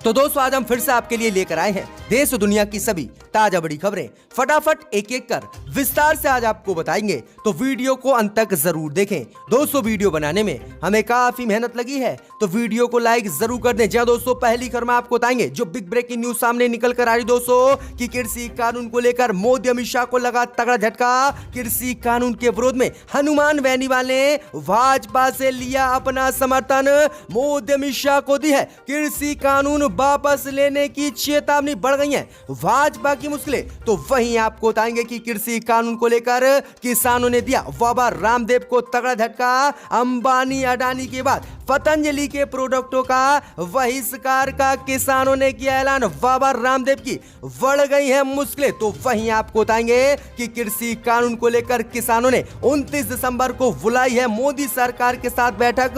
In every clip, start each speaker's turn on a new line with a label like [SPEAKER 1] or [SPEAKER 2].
[SPEAKER 1] तो दोस्तों आज हम फिर से आपके लिए लेकर आए हैं देश और दुनिया की सभी ताजा बड़ी खबरें। फटाफट एक एक कर विस्तार से आज आपको बताएंगे, तो वीडियो को अंत तक जरूर देखें। दोस्तों वीडियो बनाने में हमें काफी मेहनत लगी है, तो वीडियो को लाइक जरूर कर दें। दोस्तों पहली खबर में आपको बताएंगे जो बिग ब्रेकिंग न्यूज सामने निकल कर आ रही दोस्तों कि कृषि कानून को लेकर मोदी अमित शाह को लगा तगड़ा झटका। कृषि कानून के विरोध में हनुमान बेनीवाल ने भाजपा से लिया अपना समर्थन। मोदी अमित शाह को दी है कृषि कानून वापस लेने की चेतावनी। बढ़ गई है भाजपा की मुश्किलें, तो वहीं आपको बताएंगे कि कृषि कानून को लेकर किसानों ने दिया बाबा रामदेव को तगड़ा झटका। अंबानी अडानी के बाद पतंजलि के प्रोडक्टों का बहिष्कार का किसानों ने किया ऐलान। बाबा रामदेव की बढ़ गई है मुश्किलें, तो वहीं आपको बताएंगे कि कृषि कानून को लेकर किसानों ने 29 दिसंबर को बुलाई है मोदी सरकार के साथ बैठक।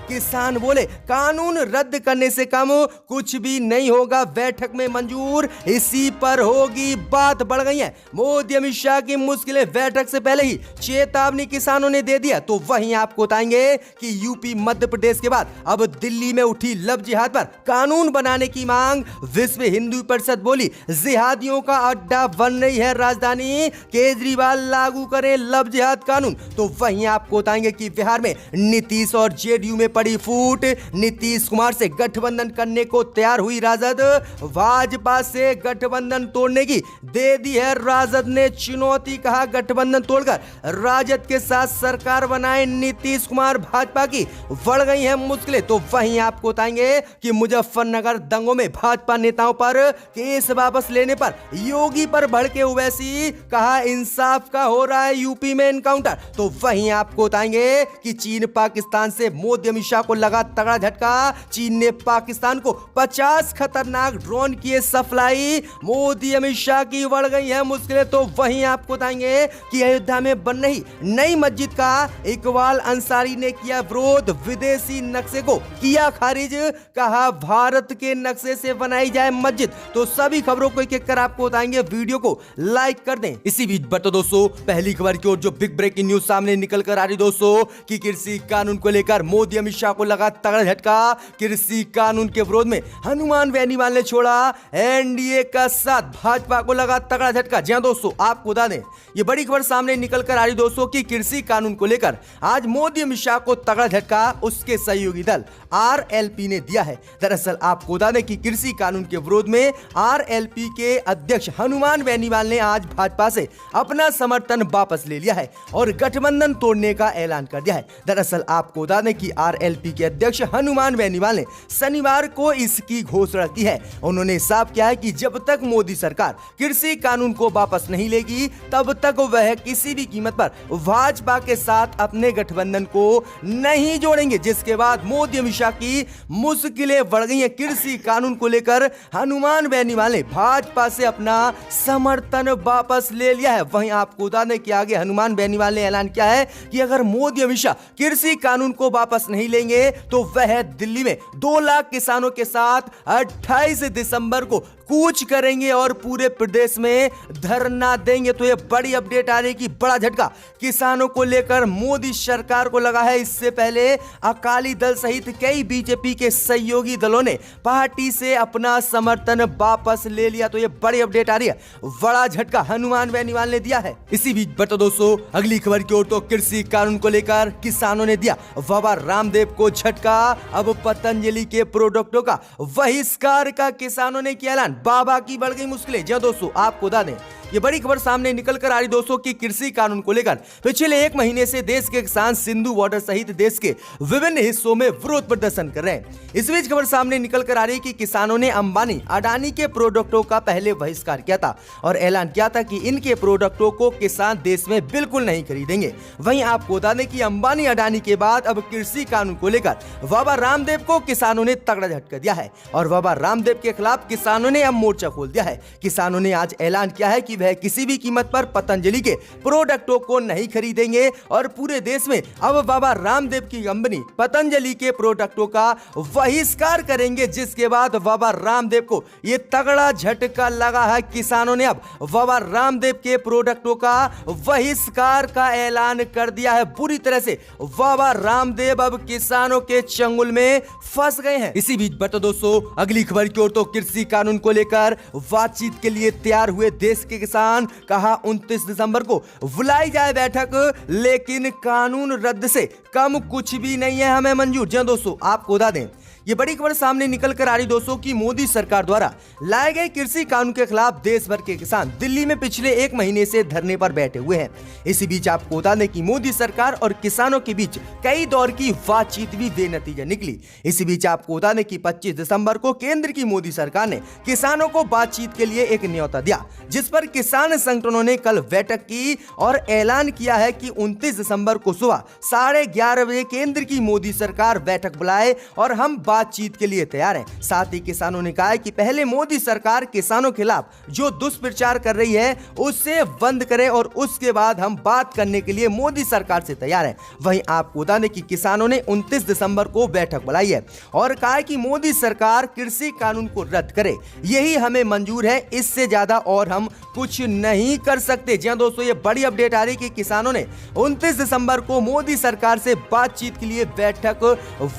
[SPEAKER 1] किसान बोले कानून रद्द करने से कम कुछ भी नहीं होगा, बैठक में मंजूर इसी पर होगी बात। बढ़ गई है मोदी अमित शाह की मुश्किलें, बैठक से पहले ही चेतावनी किसानों ने दे दिया। तो वहीं आपको बताएंगे कि यूपी मध्य प्रदेश के बाद अब दिल्ली में उठी लव जिहाद पर कानून बनाने की मांग। विश्व हिंदू परिषद बोली जिहादियों का अड्डा बन रही है राजधानी, केजरीवाल लागू करें लव जिहाद कानून। तो वहीं आपको बताएंगे कि बिहार में नीतीश और जेडीयू में पड़ी फूट। नीतीश कुमार से गठबंधन करने को तैयार हुई राजद, भाजपा से गठबंधन तोड़ने की दे दी है राजद ने चुनौती। कहा गठबंधन तोड़कर राजद के साथ सरकार बनाए नीतीश कुमार भाजपा की। बढ़ गई है मुश्किलें, तो वहीं आपको बताएंगे कि मुजफ्फरनगर दंगों में भाजपा नेताओं पर केस वापस लेने पर योगी पर भड़के ओवैसी। कहा इंसाफ का हो रहा है यूपी में एनकाउंटर। तो वहीं आपको बताएंगे कि चीन पाकिस्तान से मोदी अमित शाह को लगा तगड़ा झटका। चीन ने पाकिस्तान को 50 खतरनाक ड्रोन किए सप्लाई। मोदी अमित शाह की बढ़ गई है मुश्किलें, तो वहीं आपको बताएंगे कि अयोध्या में बन रही नई मस्जिद का इकबाल अंसारी ने किया विरोध, विदेशी नक्शे को किया खारिज। कहा भारत के नक्शे से बनाई जाए मस्जिद। तो सभी खबरों को एक एक कर आपको बताएंगे, वीडियो को लाइक कर दें। इसी बीच पर तो दोस्तों पहली खबर की ओर जो बिग ब्रेकिंग न्यूज सामने निकल कर आ रही दोस्तों कि कृषि कानून को लेकर मोदी अमित शाह को लगा तगड़ा झटका। कृषि कानून के विरोध में हनुमान बेनीवाल ने छोड़ा एनडीए का साथ, भाजपा को लगा तगड़ा झटका। जी हां दोस्तों आपको बता दें ये बड़ी खबर सामने निकल कर आ रही दोस्तों कि कृषि कानून को लेकर आज मोदी अमित शाह को तगड़ा झटका उसके सहयोगी दल आरएलपी ने दिया है। दरअसल आपको बता दें कि कृषि कानून के विरोध में आरएलपी के अध्यक्ष हनुमान बेनीवाल ने आज भाजपा से अपना समर्थन वापस ले लिया है और गठबंधन तोड़ने का ऐलान कर दिया है। दरअसल आपको बता दें कि आरएलपी के अध्यक्ष हनुमान बेनीवाल ने शनिवार को इसकी घोषणा की है। उन्होंने साफ किया है कि जब तक मोदी सरकार कृषि कानून को वापस नहीं लेगी तब तक वह किसी भी कीमत पर भाजपा के साथ अपने गठबंधन को नहीं जोड़ेंगे। जिसके बाद मोदी अमित शाह की मुश्किलें बढ़ गई हैं। कृषि कानून को लेकर हनुमान बेनीवाल ने भाजपा से अपना समर्थन वापस ले लिया है। वहीं आपको बता दें कि आगे हनुमान बेनीवाल ने ऐलान किया है कि अगर मोदी अमित शाह कृषि कानून को वापस नहीं लेंगे तो वह दिल्ली में 2 लाख किसानों के साथ 28 दिसंबर को कूच करेंगे और पूरे प्रदेश में धरना देंगे। तो यह बड़ी अपडेट आ रही कि बड़ा झटका किसानों को लेकर मोदी सरकार को लगा है। इससे पहले अकाली दल सहित कई बीजेपी के सहयोगी दलों ने पार्टी से अपना समर्थन वापस ले लिया। तो यह बड़ी अपडेट आ रही है, बड़ा झटका हनुमान बेनीवाल ने दिया है। इसी बीच बता दोस्तों अगली खबर की ओर तो कृषि कानून को लेकर किसानों ने दिया बाबा रामदेव को झटका। अब पतंजलि के प्रोडक्टों का बहिष्कार का किसानों ने किया ऐलान। बाबा की बढ़ गई मुश्किलें। जी दोस्तों आपको बता दें ये बड़ी खबर सामने निकल कर आ रही दोस्तों कि कृषि कानून को लेकर पिछले 1 महीने से देश के किसान सिंधु बॉर्डर सहित देश के विभिन्न हिस्सों में विरोध प्रदर्शन कर रहे हैं। इस बीच खबर सामने निकल कर आ रही है कि किसानों ने अंबानी अडानी के प्रोडक्टों का पहले बहिष्कार किया था और ऐलान किया था कि इनके प्रोडक्टों को किसान देश में बिल्कुल नहीं खरीदेंगे। वहीं आपको बता दें कि अंबानी अडानी के बाद अब कृषि कानून को लेकर बाबा रामदेव को किसानों ने तगड़ा झटका दिया है और बाबा रामदेव के खिलाफ किसानों ने अब मोर्चा खोल दिया है। किसानों ने आज ऐलान किया है कि वह किसी भी कीमत पर पतंजलि के प्रोडक्टों को नहीं खरीदेंगे और पूरे देश में अब बाबा रामदेव की कंपनी पतंजलि के प्रोडक्टों का बहिष्कार करेंगे, जिसके बाद बाबा रामदेव को यह तगड़ा झटका लगा है। किसानों ने अब बाबा रामदेव के प्रोडक्टों का बहिष्कार का ऐलान कर दिया है। बुरी तरह से बाबा रामदेव अब किसानों के चंगुल में फंस गए हैं। इसी बीच बता दोस्तों अगली खबर की ओर, तो कृषि कानून को लेकर बातचीत के लिए तैयार हुए देश के किसान, कहा 29 दिसंबर को बुलाई जाए बैठक, लेकिन कानून रद्द से कम कुछ भी नहीं है हमें मंजूर। जी दोस्तों आपको बता दें, ये बड़ी खबर सामने निकल कर आ रही दोस्तों कि मोदी सरकार द्वारा लाए गए कृषि कानून के खिलाफ देश भर के किसान दिल्ली में पिछले 1 महीने से धरने पर बैठे हुए हैं। इसी बीच आपको बता दें कि मोदी सरकार और किसानों के बीच कई दौर की बातचीत भी बेनतीजा निकली। इसी बीच आपको बता दें कि 25 दिसंबर को केंद्र की मोदी सरकार ने किसानों को बातचीत के लिए एक न्योता दिया, जिस पर किसान संगठनों ने कल बैठक की और ऐलान किया है कि 29 दिसंबर को सुबह 11:30 बजे केंद्र की मोदी सरकार बैठक बुलाए और हम बातचीत के लिए तैयार हैं। साथ ही किसानों ने कहा है कि पहले मोदी सरकार किसानों के खिलाफ जो दुष्प्रचार कर रही है उससे बंद करे और उसके बाद हम बात करने के लिए मोदी सरकार से तैयार हैं। वहीं आपको बता दें कि किसानों ने 29 दिसंबर को बैठक बुलाई है और कहा है कि मोदी सरकार कृषि कानून को रद्द करे, यही हमें मंजूर है, इससे ज्यादा और हम कुछ नहीं कर सकते। जी दोस्तों ये बड़ी अपडेट आ रही कि किसानों ने 29 दिसंबर को मोदी सरकार से बातचीत के लिए बैठक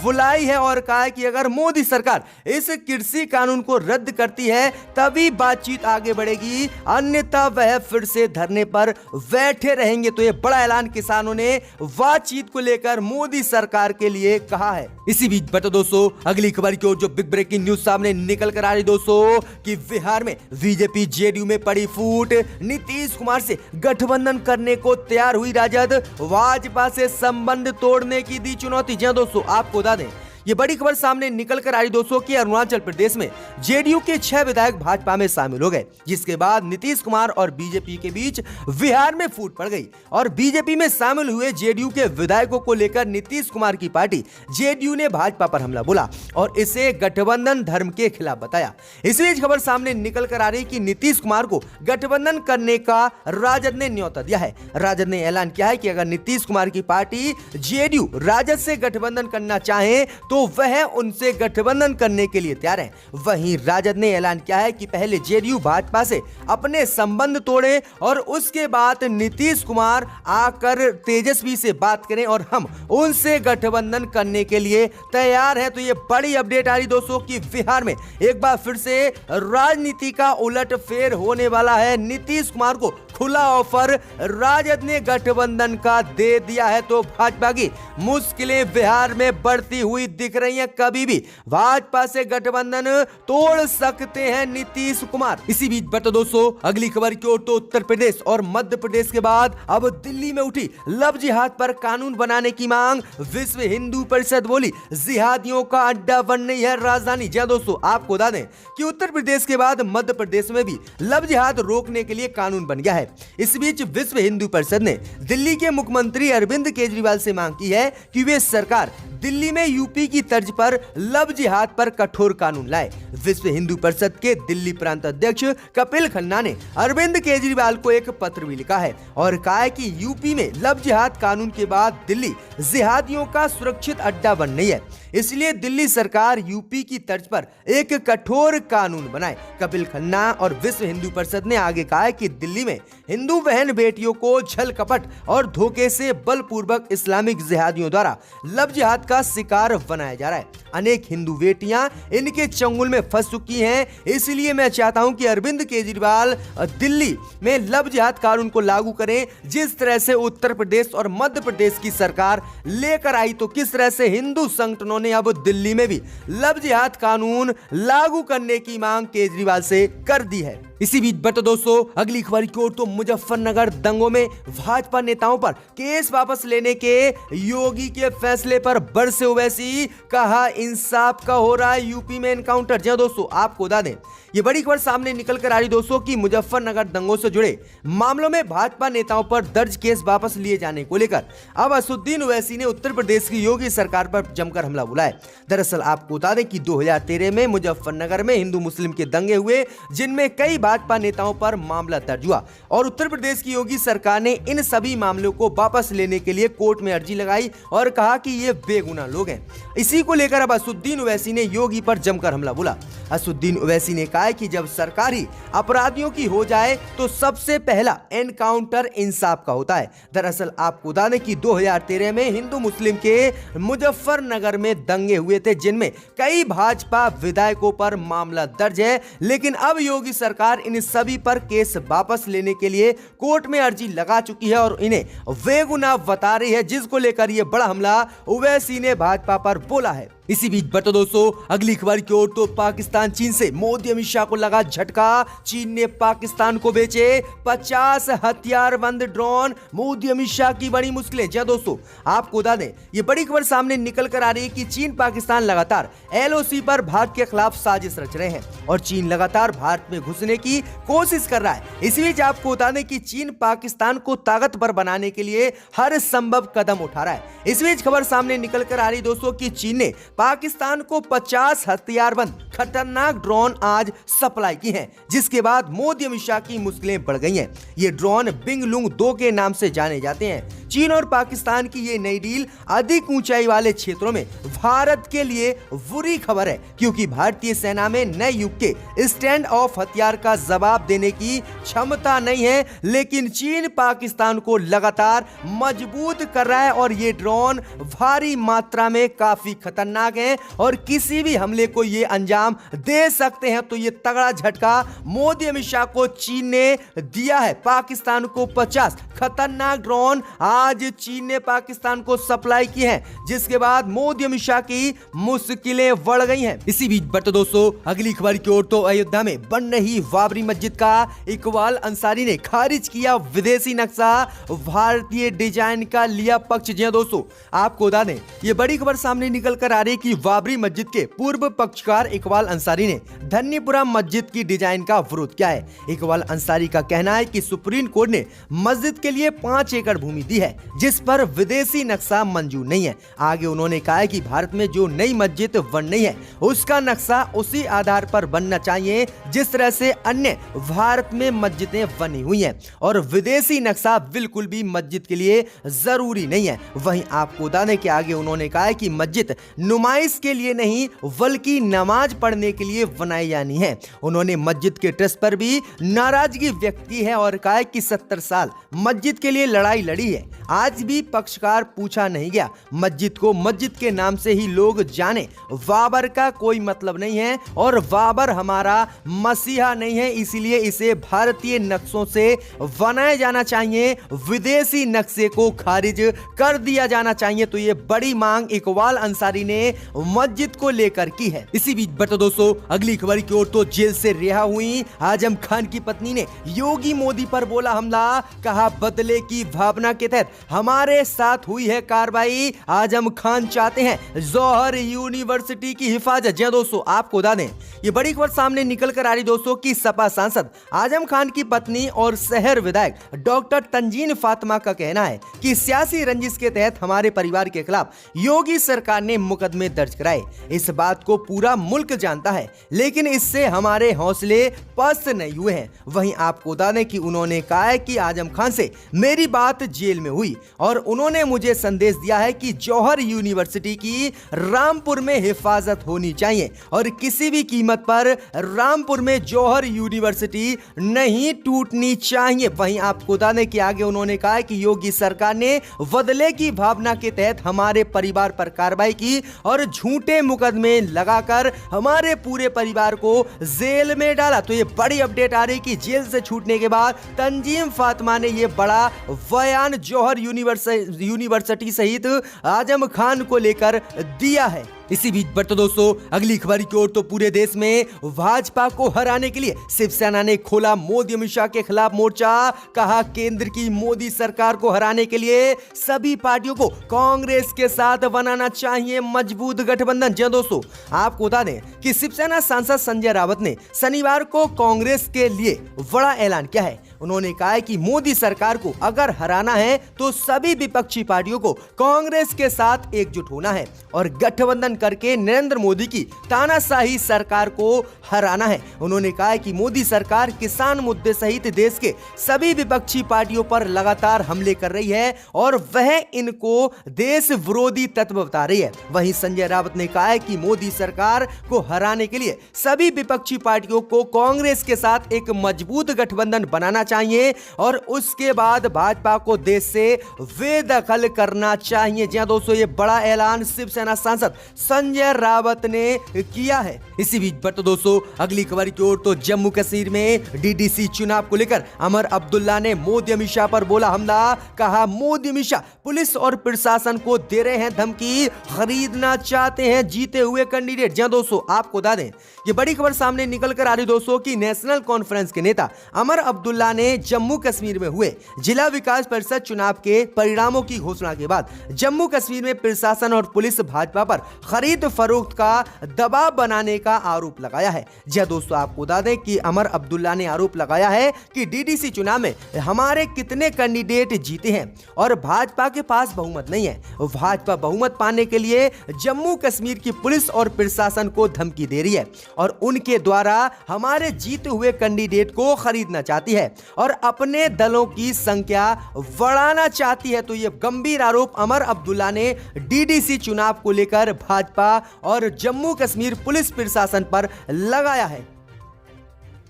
[SPEAKER 1] बुलाई है और कहा है कि अगर मोदी सरकार इस कृषि कानून को रद्द करती है तभी बातचीत आगे बढ़ेगी, अन्यथा वह फिर से धरने पर बैठे रहेंगे। तो यह बड़ा ऐलान किसानों ने बातचीत को लेकर मोदी सरकार के लिए कहा है। इसी बीच बता दोस्तों अगली खबर की ओर, जो बिग ब्रेकिंग न्यूज सामने निकल कर आ रही दोस्तों कि बिहार में बीजेपी जेडीयू में पड़ी फूट, नीतीश कुमार से गठबंधन करने को तैयार हुई राजद, भाजपा से संबंध तोड़ने की दी चुनौती। जी दोस्तों आपको बता दें ये बड़ी खबर सामने निकल कर आई दोस्तों कि अरुणाचल प्रदेश में जेडीयू के 6 विधायक भाजपा में शामिल हो गए, जिसके बाद नीतीश कुमार और बीजेपी के बीच बिहार में फूट पड़ गई और बीजेपी में शामिल हुए जेडीयू के विधायकों को लेकर नीतीश कुमार की पार्टी जेडीयू ने भाजपा पर हमला बोला और इसे गठबंधन धर्म के खिलाफ बताया। इस बीच खबर सामने निकल कर आ रही कि नीतीश कुमार को गठबंधन करने का राजद ने न्योता दिया है। राजद ने ऐलान किया है कि अगर नीतीश कुमार की पार्टी जेडीयू राजद से गठबंधन करना चाहे तो वह उनसे गठबंधन करने के लिए तैयार है। वहीं राजद ने ऐलान किया है कि पहले जेडीयू भाजपा से अपने संबंध तोड़े और उसके बाद नीतीश कुमार आकर तेजस्वी से बात करें और हम उनसे गठबंधन करने के लिए तैयार हैं। तो ये बड़ी अपडेट आ रही दोस्तों कि बिहार में एक बार फिर से राजनीति का उलटफेर होने वाला है। नीतीश कुमार को खुला ऑफर राजद ने गठबंधन का दे दिया है। तो भाजपा की मुश्किलें बिहार में बढ़ती हुई दिख रही हैं। कभी भी भाजपा से गठबंधन तोड़ सकते हैं नीतीश कुमार। इसी बीच बता दोस्तों अगली खबर की ओर, तो उत्तर प्रदेश और मध्य प्रदेश के बाद अब दिल्ली में उठी लव जिहाद पर कानून बनाने की मांग। विश्व हिंदू परिषद बोली जिहादियों का अड्डा बन रही है राजधानी। जी दोस्तों आपको बता दें कि उत्तर प्रदेश के बाद मध्य प्रदेश में भी लव जिहाद रोकने के लिए कानून बन गया है। इस बीच विश्व हिंदू परिषद ने दिल्ली के मुख्यमंत्री अरविंद केजरीवाल से मांग की है कि वे सरकार दिल्ली में यूपी की तर्ज पर लव जिहाद पर कठोर कानून लाए। विश्व हिंदू परिषद के दिल्ली प्रांत अध्यक्ष कपिल खन्ना ने अरविंद केजरीवाल को एक पत्र भी लिखा है और कहा है कि यूपी में लव जिहाद कानून के बाद दिल्ली जिहादियों का सुरक्षित अड्डा बन रही है, इसलिए दिल्ली सरकार यूपी की तर्ज पर एक कठोर कानून बनाए। कपिल खन्ना और विश्व हिंदू परिषद ने आगे कहा है कि दिल्ली में हिंदू बहन बेटियों को छल कपट और धोखे से बलपूर्वक इस्लामिक जिहादियों द्वारा लव जिहाद का शिकार बनाया जा रहा है। अनेक हिंदू बेटियां इनके चंगुल में फंस चुकी हैं, इसलिए मैं चाहता हूं कि अरविंद केजरीवाल दिल्ली में लव जिहाद कानून को लागू करें। जिस तरह से उत्तर प्रदेश और मध्य प्रदेश की सरकार लेकर आई, तो किस तरह से हिंदू संगठनों ने अब दिल्ली में भी लव जिहाद कानून लागू करने की मांग केजरीवाल से कर दी है। इसी बीच बता दोस्तों अगली खबर की ओर, तो मुजफ्फरनगर दंगों में भाजपा नेताओं पर केस वापस लेने के योगी के फैसले पर बरसे ओवैसी, कहा इंसाफ का हो रहा है यूपी में एनकाउंटर। जी दोस्तों, आपको बता दें ये बड़ी खबर सामने निकल कर आ रही दोस्तों कि मुजफ्फरनगर दंगों से जुड़े मामलों में भाजपा नेताओं पर दर्ज केस वापस लिए जाने को लेकर अब असदुद्दीन ओवैसी ने उत्तर प्रदेश की योगी सरकार पर जमकर हमला बोला है। दरअसल आपको बता दें कि 2013 में मुजफ्फरनगर में हिंदू मुस्लिम के दंगे हुए, जिनमें कई भाजपा नेताओं पर मामला दर्ज हुआ और उत्तर प्रदेश की योगी सरकार ने इन सभी मामलों को वापस लेने के लिए कोर्ट में अर्जी लगाई और कहा कि ये बेगुनाह लोग हैं। इसी को लेकर अब असदुद्दीन ओवैसी ने योगी पर जमकर हमला बोला। असदुद्दीन ओवैसी ने कहा है कि जब सरकारी अपराधियों की हो जाए तो सबसे पहला एनकाउंटर इंसाफ का होता है। दरअसल आपको बता दें कि 2013 में हिंदू मुस्लिम के मुजफ्फरनगर में दंगे हुए थे, जिनमें कई भाजपा विधायकों पर मामला दर्ज है, लेकिन अब योगी सरकार इन सभी पर केस वापस लेने के लिए कोर्ट में अर्जी लगा चुकी है और इन्हें बेगुनाह बता रही है, जिसको लेकर यह बड़ा हमला ओवैसी ने भाजपा पर बोला है। इसी बीच बढ़ते दोस्तों अगली खबर की ओर तो पाकिस्तान चीन से मोदी अमित शाह को लगा झटका। चीन ने पाकिस्तान को बेचे 50 हथियारबंद ड्रोन, मोदी अमित शाह की बड़ी मुश्किलें। जी दोस्तों, आपको बता दें ये बड़ी खबर सामने निकल कर आ रही है कि चीन पाकिस्तान लगातार LOC पर भारत के खिलाफ साजिश रच रहे हैं और चीन लगातार भारत में घुसने की कोशिश कर रहा है। इसी बीच आपको बता दें कि चीन पाकिस्तान को ताकतवर बनाने के लिए हर संभव कदम उठा रहा है। इस बीच खबर सामने निकल कर आ रही दोस्तों कि चीन ने पाकिस्तान को 50 हथियारबंद खतरनाक ड्रोन आज सप्लाई की हैं, जिसके बाद मोदी अमित शाह की मुश्किलें बढ़ गई हैं। ये ड्रोन बिंगलुंग 2 के नाम से जाने जाते हैं। चीन और पाकिस्तान की ये नई डील अधिक ऊंचाई वाले क्षेत्रों में भारत के लिए बुरी खबर है, क्योंकि भारतीय सेना में नए युग के स्टैंड ऑफ हथियार का जवाब देने की क्षमता नहीं है, लेकिन चीन पाकिस्तान को लगातार मजबूत कर रहा है और ये ड्रोन भारी मात्रा में काफी खतरनाक हैं और किसी भी हमले को ये अंजाम दे सकते हैं। तो ये तगड़ा झटका मोदी अमित शाह को चीन ने दिया है। पाकिस्तान को 50 खतरनाक ड्रोन आज चीन ने पाकिस्तान को सप्लाई की है, जिसके बाद मोदी अमित शाह की मुश्किलें बढ़ गई हैं। इसी बीच बढ़ते दोस्तों अगली खबर की ओर तो अयोध्या में बन रही बाबरी मस्जिद का इकबाल अंसारी ने खारिज किया विदेशी नक्शा, भारतीय डिजाइन का लिया पक्ष। जी दोस्तों, आपको बता दें ये बड़ी खबर सामने निकल कर आ रही कि बाबरी मस्जिद के पूर्व पक्षकार इकबाल अंसारी ने धन्यपुरा मस्जिद की डिजाइन का विरोध किया है। इकबाल अंसारी का कहना है कि सुप्रीम कोर्ट ने मस्जिद के लिए 5 एकड़ भूमि दी है, जिस पर विदेशी नक्शा मंजूर नहीं है। आगे उन्होंने कहा है कि भारत में जो नई मस्जिद बन रही है उसका नक्शा उसी आधार पर बनना चाहिए जिस तरह से अन्य भारत में मस्जिदें बनी हुई हैं और विदेशी नक्शा बिल्कुल भी मस्जिद के लिए जरूरी नहीं है। वहीं आपको बताने के आगे उन्होंने कहा है कि मस्जिद नुमाइश के लिए नहीं बल्कि नमाज पढ़ने के लिए बनाई जानी है। उन्होंने मस्जिद के ट्रस्ट पर भी नाराजगी व्यक्त की है और कहा है कि 70 साल मस्जिद के लिए लड़ाई लड़ी है, आज भी पक्षकार पूछा नहीं गया। मस्जिद को मस्जिद के नाम से ही लोग जाने, बाबर का कोई मतलब नहीं है और बाबर हमारा मसीहा नहीं है, इसलिए इसे भारतीय नक्शों से बनाया जाना चाहिए, विदेशी नक्शे को खारिज कर दिया जाना चाहिए। तो ये बड़ी मांग इकबाल अंसारी ने मस्जिद को लेकर की है। इसी बीच बढ़ते दोस्तों अगली खबर की ओर तो जेल से रिहा हुई आजम खान की पत्नी ने योगी मोदी पर बोला हमला, कहा बदले की भावना के तहत हमारे साथ हुई है कार्रवाई। आजम खान चाहते हैं जौहर यूनिवर्सिटी की हिफाजत। जी दोस्तों, आपको बता दें ये बड़ी खबर सामने निकल कर आ रही दोस्तों कि सपा सांसद आजम खान की पत्नी और शहर विधायक डॉक्टर तंजीन फातिमा का कहना है कि सियासी रंजिश के तहत हमारे परिवार के खिलाफ योगी सरकार ने मुकदमे दर्ज कराए। इस बात को पूरा मुल्क जानता है, लेकिन इससे हमारे हौसले पस्त नहीं हुए हैं। वहीं आपको बता दें कि उन्होंने कहा है कि आजम खान से मेरी बात जेल में हुई और उन्होंने मुझे संदेश दिया है कि जौहर यूनिवर्सिटी की रामपुर में हिफाजत होनी चाहिए और किसी भी कीमत पर रामपुर में जौहर यूनिवर्सिटी नहीं टूटनी चाहिए। वहीं आपको बताने के आगे उन्होंने कहा है कि योगी सरकार ने बदले की भावना के तहत हमारे परिवार पर कार्रवाई की और झूठे मुकदमे लगाकर हमारे पूरे परिवार को जेल में डाला। तो ये बड़ी अपडेट आ रही कि जेल से छूटने के बाद तंजीम फातिमा ने ये बड़ा बयान जौहर यूनिवर्सिटी सहित आजम खान को लेकर दिया है। इसी बीच बढ़ते दोस्तों अगली खबर की ओर, तो पूरे देश में भाजपा को हराने के लिए शिवसेना ने खोला मोदी अमित शाह के खिलाफ मोर्चा। कहा केंद्र की मोदी सरकार को हराने के लिए सभी पार्टियों को कांग्रेस के साथ बनाना चाहिए मजबूत गठबंधन। जी दोस्तों, आपको बता दें कि शिवसेना सांसद संजय रावत ने शनिवार को कांग्रेस के लिए बड़ा ऐलान किया है। उन्होंने कहा है कि मोदी सरकार को अगर हराना है तो सभी विपक्षी पार्टियों को कांग्रेस के साथ एकजुट होना है और गठबंधन करके नरेंद्र मोदी की तानाशाही सरकार को हराना है। उन्होंने कहा है कि मोदी सरकार किसान मुद्दे सहित देश के सभी विपक्षी पार्टियों पर लगातार हमले कर रही है और वह इनको देश विरोधी तत्व बता रही है। वहीं संजय रावत ने कहा है कि मोदी सरकार को हराने के लिए सभी विपक्षी पार्टियों को कांग्रेस के साथ एक मजबूत गठबंधन बनाना चाहिए और उसके बाद भाजपा को देश से बेदखल करना चाहिए। जी दोस्तों, ये बड़ा ऐलान शिवसेना सांसद संजय रावत ने किया है। इसी बीच बढ़ते दोस्तों अगली खबर की ओर, तो जम्मू कश्मीर में डीडीसी चुनाव को लेकर अमर अब्दुल्ला ने मोदी अमित शाह पर बोला हमला। कहा मोदी अमित शाह पुलिस और प्रशासन को दे रहे हैं धमकी, खरीदना चाहते हैं जीते हुए कैंडिडेट। जी दोस्तों, आपको बता दें ये बड़ी खबर सामने निकल कर आ रही दोस्तों कि नेशनल कॉन्फ्रेंस के नेता अमर अब्दुल्ला ने जम्मू कश्मीर में हुए जिला विकास परिषद चुनाव के परिणामों की घोषणा के बाद जम्मू कश्मीर में प्रशासन और पुलिस भाजपा पर खरीद फरोख्त का दबाव बनाने का आरोप लगाया है। जी दोस्तों, आपको बता दें कि अमर अब्दुल्ला ने आरोप लगाया है कि डीडीसी चुनाव में हमारे कितने कैंडिडेट जीते हैं और भाजपा के पास बहुमत नहीं है। भाजपा बहुमत पाने के लिए जम्मू कश्मीर की पुलिस और प्रशासन को धमकी दे रही है और उनके द्वारा हमारे जीते हुए कैंडिडेट को खरीदना चाहती है और अपने दलों की संख्या बढ़ाना चाहती है। तो यह गंभीर आरोप अमर अब्दुल्ला ने डीडीसी चुनाव को लेकर भाजपा और जम्मू कश्मीर पुलिस प्रशासन पर लगाया है।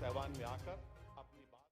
[SPEAKER 2] में आकर